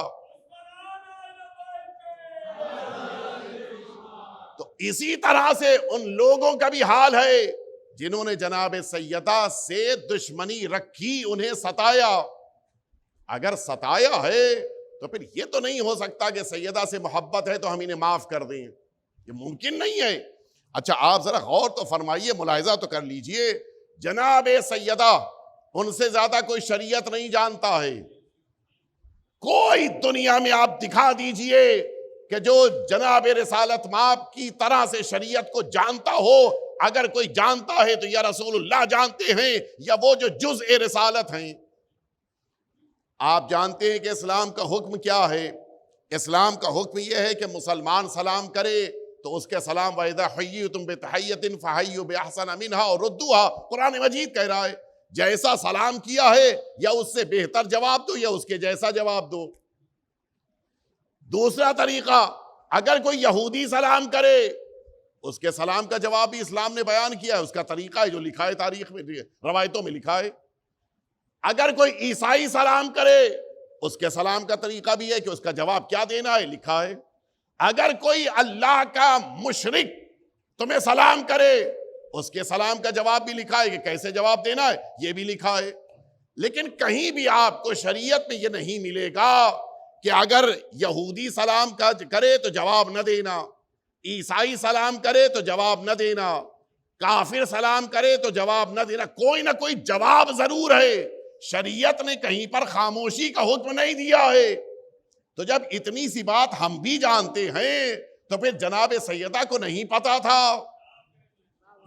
تو اسی طرح سے ان لوگوں کا بھی حال ہے جنہوں نے جناب سیدہ سے دشمنی رکھی، انہیں ستایا۔ اگر ستایا ہے تو پھر یہ تو نہیں ہو سکتا کہ سیدہ سے محبت ہے تو ہم انہیں معاف کر دیں، یہ ممکن نہیں ہے۔ اچھا آپ ذرا غور تو فرمائیے، ملاحظہ تو کر لیجئے، جناب سیدہ ان سے زیادہ کوئی شریعت نہیں جانتا ہے۔ کوئی دنیا میں آپ دکھا دیجئے کہ جو جناب رسالت مآب کی طرح سے شریعت کو جانتا ہو۔ اگر کوئی جانتا ہے تو یا رسول اللہ جانتے ہیں یا وہ جو جزء رسالت ہیں۔ آپ جانتے ہیں کہ اسلام کا حکم کیا ہے؟ اسلام کا حکم یہ ہے کہ مسلمان سلام کرے تو اس کے سلام وَإِذَا حُيِّيتُم بِتَحِيَّةٍ فَحَيُّوا بِأَحْسَنَ مِنْهَا أَوْ رُدُّوهَا، قرآن مجید کہہ رہا ہے جیسا سلام کیا ہے یا اس سے بہتر جواب دو یا اس کے جیسا جواب دو۔ دوسرا طریقہ، اگر کوئی یہودی سلام کرے اس کے سلام کا جواب بھی اسلام نے بیان کیا ہے، اس کا طریقہ ہے جو لکھا ہے تاریخ میں، روایتوں میں لکھا ہے۔ اگر کوئی عیسائی سلام کرے اس کے سلام کا طریقہ بھی ہے کہ اس کا جواب کیا دینا ہے، لکھا ہے۔ اگر کوئی اللہ کا مشرک تمہیں سلام کرے اس کے سلام کا جواب بھی لکھا ہے کہ کیسے جواب دینا ہے، یہ بھی لکھا ہے۔ لیکن کہیں بھی آپ کو شریعت میں یہ نہیں ملے گا کہ اگر یہودی سلام کرے تو جواب نہ دینا، عیسائی سلام کرے تو جواب نہ دینا، کافر سلام کرے تو جواب نہ دینا، کوئی نہ کوئی جواب ضرور ہے۔ شریعت نے کہیں پر خاموشی کا حکم نہیں دیا ہے۔ تو جب اتنی سی بات ہم بھی جانتے ہیں تو پھر جناب سیدہ کو نہیں پتا تھا؟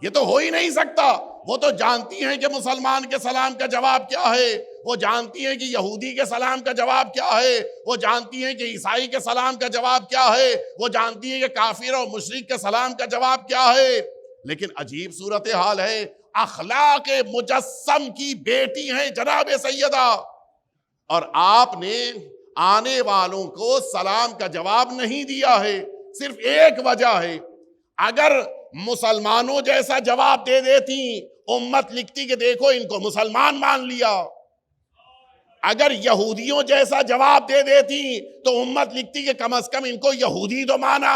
یہ تو ہو ہی نہیں سکتا۔ وہ تو جانتی ہیں کہ مسلمان کے سلام کا جواب کیا ہے، وہ جانتی ہیں کہ یہودی کے سلام کا جواب کیا ہے، وہ جانتی ہیں کہ عیسائی کے سلام کا جواب کیا ہے، وہ جانتی ہیں کہ کافر اور مشرک کے سلام کا جواب کیا ہے۔ لیکن عجیب صورتحال ہے، اخلاق مجسم کی بیٹی ہیں جناب سیدہ، اور آپ نے آنے والوں کو سلام کا جواب نہیں دیا ہے۔ صرف ایک وجہ ہے، اگر مسلمانوں جیسا جواب دے دیتی امت لکھتی کہ دیکھو ان کو مسلمان مان لیا۔ اگر یہودیوں جیسا جواب دے دیتی تو امت لکھتی کہ کم از کم ان کو یہودی تو مانا۔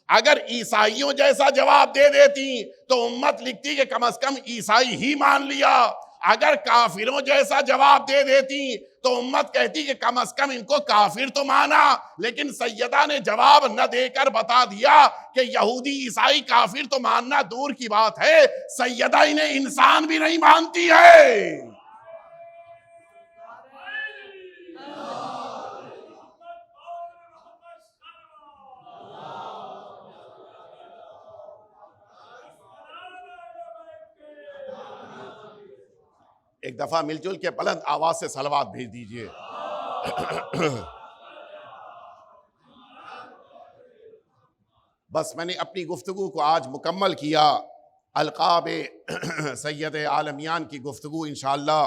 اگر عیسائیوں جیسا جواب دے دیتی تو امت لکھتی کہ کم از کم عیسائی ہی مان لیا۔ اگر کافروں جیسا جواب دے دیتی تو امت کہتی کہ کم از کم ان کو کافر تو مانا۔ لیکن سیدہ نے جواب نہ دے کر بتا دیا کہ یہودی عیسائی کافر تو ماننا دور کی بات ہے، سیدہ انہیں انسان بھی نہیں مانتی ہے۔ ایک دفعہ مل جل کے بلند آواز سے صلوات بھیج دیجئے۔ بس میں نے اپنی گفتگو کو آج مکمل کیا۔ القاب سید عالمیان کی گفتگو انشاءاللہ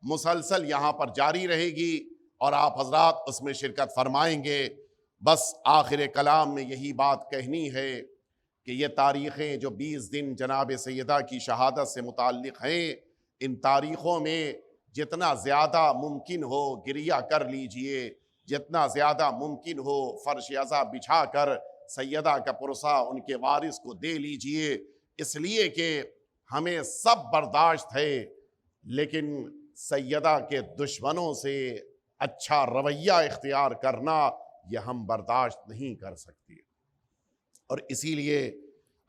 مسلسل یہاں پر جاری رہے گی اور آپ حضرات اس میں شرکت فرمائیں گے۔ بس آخر کلام میں یہی بات کہنی ہے کہ یہ تاریخیں جو 20 دن جناب سیدہ کی شہادت سے متعلق ہیں، ان تاریخوں میں جتنا زیادہ ممکن ہو گریہ کر لیجئے، جتنا زیادہ ممکن ہو فرش عزا بچھا کر سیدہ کا پرسہ ان کے وارث کو دے لیجئے، اس لیے کہ ہمیں سب برداشت ہے، لیکن سیدہ کے دشمنوں سے اچھا رویہ اختیار کرنا یہ ہم برداشت نہیں کر سکتے۔ اور اسی لیے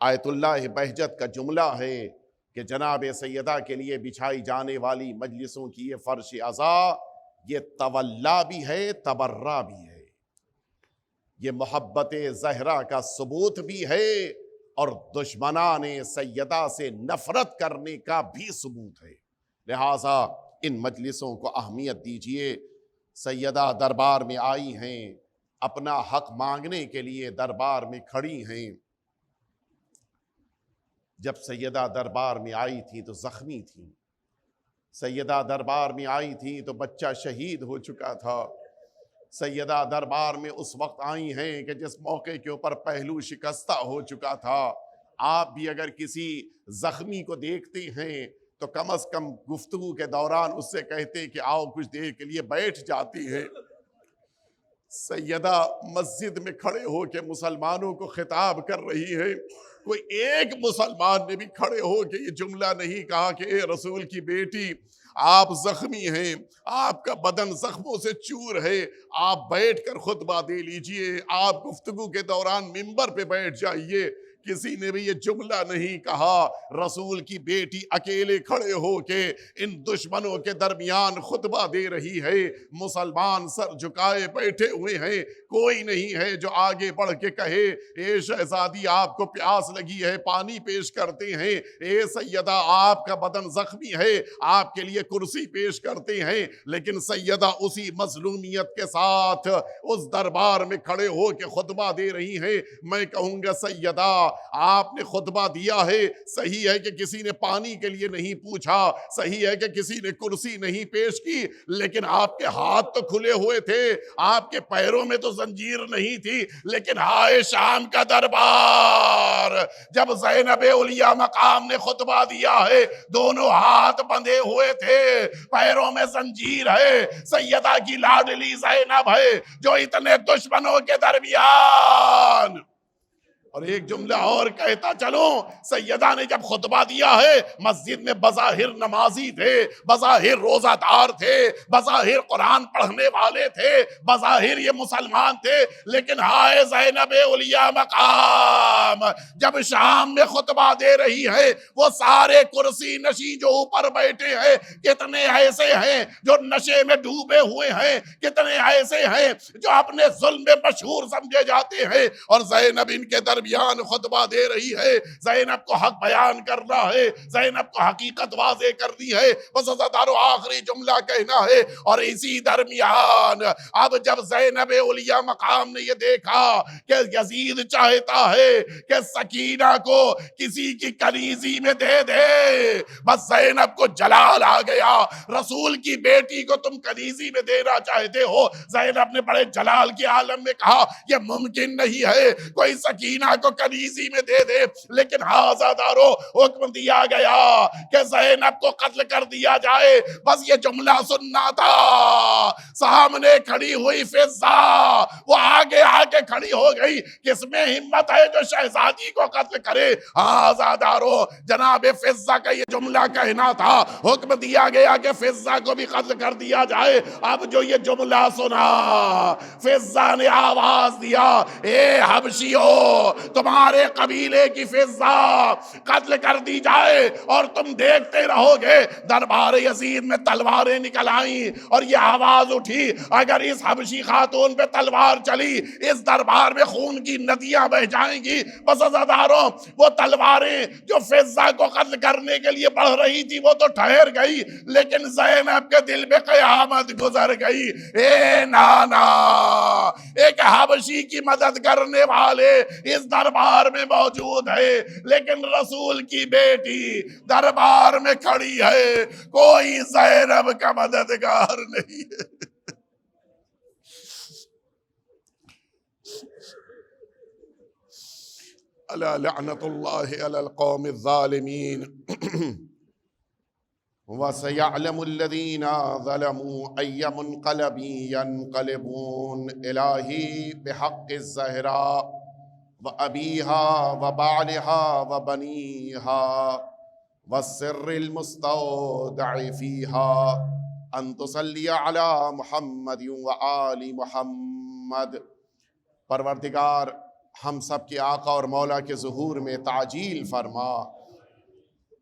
آیت اللہ بہجت کا جملہ ہے کہ جناب سیدہ کے لیے بچھائی جانے والی مجلسوں کی یہ فرش عزا یہ تولا بھی ہے، تبرہ بھی ہے، یہ محبت زہرا کا ثبوت بھی ہے اور دشمنان سیدہ سے نفرت کرنے کا بھی ثبوت ہے۔ لہٰذا ان مجلسوں کو اہمیت دیجئے۔ سیدہ دربار میں آئی ہیں، اپنا حق مانگنے کے لیے دربار میں کھڑی ہیں۔ جب سیدہ دربار میں آئی تھی تو زخمی تھی، سیدہ دربار میں آئی تھی تو بچہ شہید ہو چکا تھا، سیدہ دربار میں اس وقت آئی ہیں کہ جس موقع کے اوپر پہلو شکستہ ہو چکا تھا۔ آپ بھی اگر کسی زخمی کو دیکھتے ہیں تو کم از کم گفتگو کے دوران اس سے کہتے کہ آؤ کچھ دیر کے لیے بیٹھ جاتی ہے۔ سیدہ مسجد میں کھڑے ہو کے مسلمانوں کو خطاب کر رہی ہے، کوئی ایک مسلمان نے بھی کھڑے ہو کے یہ جملہ نہیں کہا کہ اے رسول کی بیٹی، آپ زخمی ہیں، آپ کا بدن زخموں سے چور ہے، آپ بیٹھ کر خطبہ دے لیجئے، آپ گفتگو کے دوران منبر پہ بیٹھ جائیے۔ کسی نے بھی یہ جملہ نہیں کہا۔ رسول کی بیٹی اکیلے کھڑے ہو کے ان دشمنوں کے درمیان خطبہ دے رہی ہے، مسلمان سر جھکائے بیٹھے ہوئے ہیں، کوئی نہیں ہے جو آگے بڑھ کے کہے اے شہزادی آپ کو پیاس لگی ہے پانی پیش کرتے ہیں، اے سیدہ آپ کا بدن زخمی ہے آپ کے لیے کرسی پیش کرتے ہیں۔ لیکن سیدہ اسی مظلومیت کے ساتھ اس دربار میں کھڑے ہو کے خطبہ دے رہی ہیں۔ میں کہوں گا سیدہ آپ نے خطبہ دیا ہے، صحیح ہے کہ کسی نے پانی کے لیے نہیں پوچھا، صحیح ہے کہ کسی نے کرسی نہیں پیش کی، لیکن آپ کے ہاتھ تو کھلے ہوئے تھے، آپ کے پیروں میں تو زنجیر نہیں تھی۔ لیکن ہائے شام کا دربار، جب زینب علیہ مقام نے خطبہ دیا ہے، دونوں ہاتھ بندھے ہوئے تھے، پیروں میں زنجیر ہے، سیدہ کی لاڈلی زینب ہے جو اتنے دشمنوں کے درمیان۔ اور ایک جملہ اور کہتا چلوں، سیدہ نے جب خطبہ دیا ہے مسجد میں بظاہر نمازی تھے، بظاہر روزہ دار تھے، بظاہر قرآن پڑھنے والے تھے، بظاہر یہ مسلمان تھے، لیکن ہائے زینب علیہ مقام جب شام میں خطبہ دے رہی ہے، وہ سارے کرسی نشین جو اوپر بیٹھے ہیں کتنے ایسے ہیں جو نشے میں ڈوبے ہوئے ہیں، کتنے ایسے ہیں جو اپنے ظلم میں مشہور سمجھے جاتے ہیں، اور زینب ان کے درمیان خطبہ دے رہی ہے۔ زینب کو حق بیان کرنا ہے، زینب کو حقیقت واضح کرنی ہے، بس عزادارو آخری جملہ کہنا ہے۔ اور اسی درمیان اب جب زینب علیہ مقام نے یہ دیکھا کہ یزید چاہتا ہے کہ سکینہ کو کسی کی کنیزی میں دے دے، بس زینب کو جلال آ گیا، رسول کی بیٹی کو تم کنیزی میں دینا چاہتے ہو۔ زینب نے بڑے جلال کے عالم میں کہا یہ ممکن نہیں ہے، کوئی سکینہ کو کنیزی میں دے دے، لیکن عزادارو حکم دیا گیا کہ زینب کو قتل کر دیا جائے۔ بس یہ جملہ سننا تھا، سامنے کھڑی ہوئی فضہ وہ آگے آگے کھڑی ہو گئی، کس میں ہمت ہے جو شہزادی کو قتل کرے؟ عزادارو جناب فضہ کا یہ جملہ کہنا تھا، حکم دیا گیا کہ فضہ کو بھی قتل کر دیا جائے۔ اب جو یہ جملہ سنا فضہ نے آواز دیا اے حبشیو، تمہارے قبیلے کی فضہ قتل کر دی جائے اور تم دیکھتے رہو گے۔ دربار یزید میں تلواریں نکل آئیں اور یہ آواز اٹھی اگر اس حبشی خاتون پہ تلوار چلی اس دربار میں خون کی ندیاں بہ جائیں گی۔ بس عزاداروں وہ تلواریں جو فضہ کو قتل کرنے کے لیے بڑھ رہی تھی وہ تو ٹھہر گئی، لیکن زینب کے دل میں قیامت گزر گئی۔ اے نانا، ایک حبشی کی مدد کرنے والے اس دربار میں موجود ہے، لیکن رسول کی بیٹی دربار میں کھڑی ہے، کوئی زینب کا مددگار نہیں ہے۔ الا لعنت اللہ علی القوم الظالمین وَسَيَعْلَمُ الَّذِينَ ظَلَمُوا أَيَّ مُنْقَلَبٍ يَنْقَلِبُونَ إِلَٰهِي بِحَقِّ الزَّهْرَاءِ وَأَبِيهَا وَبَعْلِهَا وَبَنِيهَا وَالسِّرِّ الْمُسْتَوْدَعِ فِيهَا أَن تُصَلِّيَ عَلَى مُحَمَّدٍ وَآلِ مُحَمَّدٍ۔ پروردگار ہم سب کے آقا اور مولا کے ظہور میں تعجیل فرما۔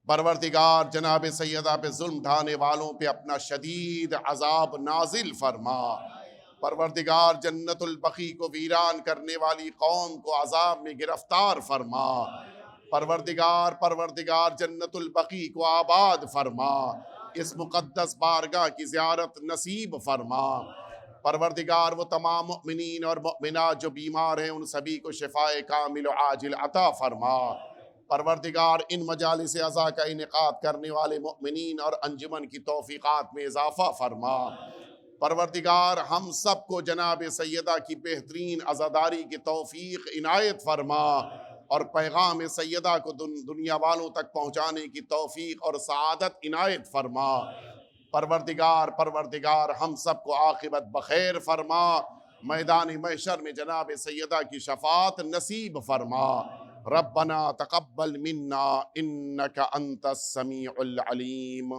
پروردگار جناب سیدہ پہ ظلم ڈھانے والوں پہ اپنا شدید عذاب نازل فرما۔ پروردگار جنت البقیع کو ویران کرنے والی قوم کو عذاب میں گرفتار فرما۔ پروردگار جنت البقیع کو آباد فرما۔ اس مقدس بارگاہ کی زیارت نصیب فرما۔ پروردگار وہ تمام مؤمنین اور مؤمنات جو بیمار ہیں ان سبھی کو شفاء کامل و عاجل عطا فرما۔ پروردگار ان مجالس عزا کا انعقاد کرنے والے مؤمنین اور انجمن کی توفیقات میں اضافہ فرما۔ پروردگار ہم سب کو جناب سیدہ کی بہترین عزاداری کی توفیق عنایت فرما اور پیغام سیدہ کو دنیا والوں تک پہنچانے کی توفیق اور سعادت عنایت فرما۔ پروردگار ہم سب کو عاقبت بخیر فرما، میدان محشر میں جناب سیدہ کی شفاعت نصیب فرما۔ ربنا تقبل منا انک انت السمیع العلیم۔